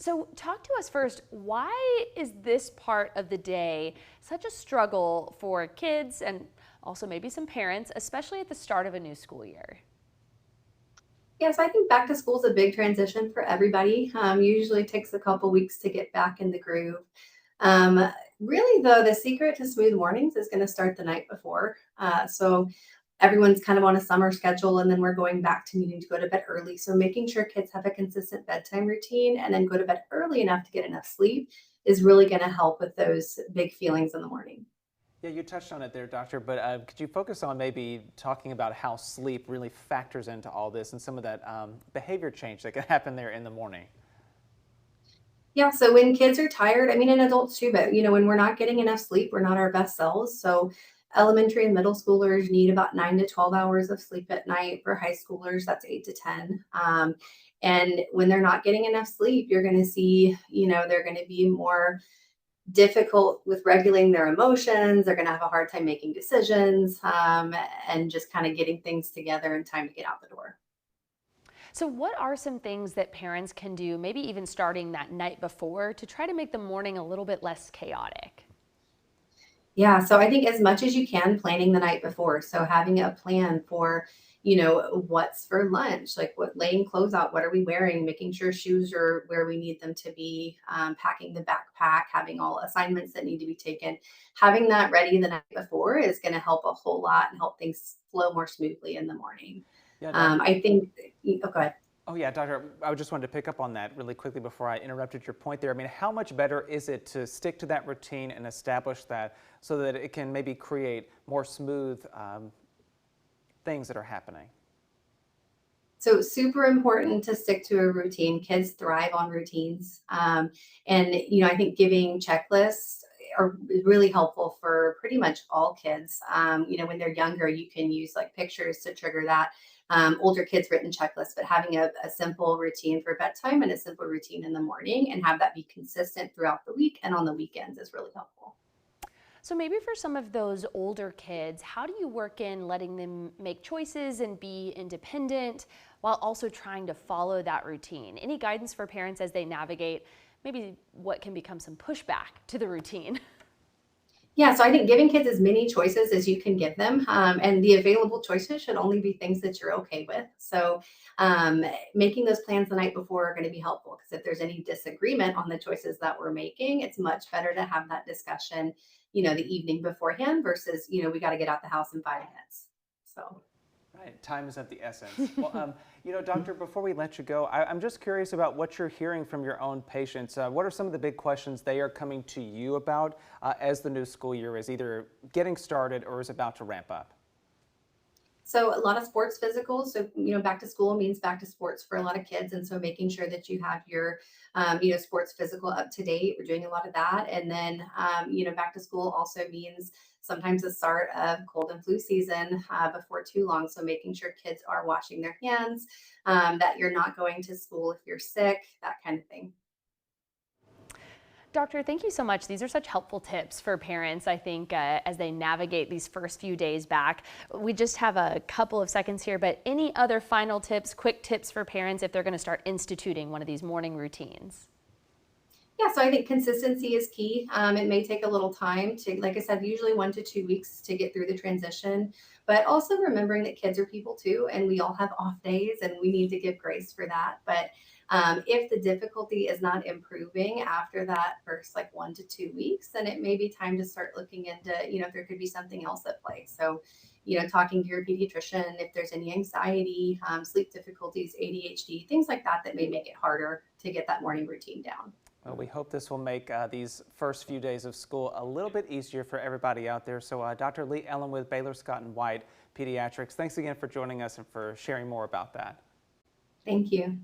So talk to us first, why is this part of the day such a struggle for kids and also maybe some parents, especially at the start of a new school year? Yes, I think back to school is a big transition for everybody. Usually takes a couple weeks to get back in the groove. Um, Really, though, the secret to smooth mornings is going to start the night before. So everyone's kind of on a summer schedule, and then we're going back to needing to go to bed early. So making sure kids have a consistent bedtime routine and then go to bed early enough to get enough sleep is really going to help with those big feelings in the morning. Yeah, you touched on it there, doctor, but could you focus on maybe talking about how sleep really factors into all this and some of that behavior change that can happen there in the morning? Yeah, so when kids are tired, I mean, and adults too, but when we're not getting enough sleep, we're not our best selves. So elementary and middle schoolers need about 9 to 12 hours of sleep at night. For high schoolers, that's 8 to 10. And when they're not getting enough sleep, you're going to see, they're going to be more difficult with regulating their emotions. They're going to have a hard time making decisions, and just kind of getting things together in time to get out the door. So what are some things that parents can do, maybe even starting that night before, to try to make the morning a little bit less chaotic? Yeah, so I think as much as you can, planning the night before. So having a plan for, what's for lunch, like what laying clothes out, what are we wearing, making sure shoes are where we need them to be, packing the backpack, having all assignments that need to be taken. Having that ready the night before is going to help a whole lot and help things flow more smoothly in the morning. Yeah, doctor. I think, oh, go ahead. Oh, yeah, doctor. I just wanted to pick up on that really quickly before I interrupted your point there. I mean, how much better is it to stick to that routine and establish that so that it can maybe create more smooth things that are happening? So super important to stick to a routine. Kids thrive on routines. And I think giving checklists are really helpful for pretty much all kids. When they're younger, you can use like pictures to trigger that. Older kids written checklists, but having a simple routine for bedtime and a simple routine in the morning and have that be consistent throughout the week and on the weekends is really helpful. So maybe for some of those older kids, how do you work in letting them make choices and be independent while also trying to follow that routine? Any guidance for parents as they navigate maybe what can become some pushback to the routine? Yeah, so I think giving kids as many choices as you can give them, and the available choices should only be things that you're okay with. So, um, making those plans the night before are going to be helpful because if there's any disagreement on the choices that we're making, it's much better to have that discussion, the evening beforehand versus, we got to get out the house in 5 minutes. So. Right, time is of the essence. Well, doctor, before we let you go, I'm just curious about what you're hearing from your own patients. What are some of the big questions they are coming to you about as the new school year is either getting started or is about to ramp up? So a lot of sports physicals. So, back to school means back to sports for a lot of kids. And so making sure that you have your, sports physical up to date. We're doing a lot of that. And then, back to school also means sometimes the start of cold and flu season before too long. So making sure kids are washing their hands, that you're not going to school if you're sick, that kind of thing. Doctor, thank you so much. These are such helpful tips for parents, I think, as they navigate these first few days back. We just have a couple of seconds here, but any other final tips, quick tips for parents if they're going to start instituting one of these morning routines? Yeah, so I think consistency is key. It may take a little time to, like I said, usually 1 to 2 weeks to get through the transition, but also remembering that kids are people too, and we all have off days and we need to give grace for that. But if the difficulty is not improving after that first like 1 to 2 weeks, then it may be time to start looking into, if there could be something else at play. So, talking to your pediatrician if there's any anxiety, sleep difficulties, ADHD, things like that that may make it harder to get that morning routine down. Well, we hope this will make these first few days of school a little bit easier for everybody out there. So Dr. Elam with Baylor Scott White Pediatrics, thanks again for joining us and for sharing more about that. Thank you.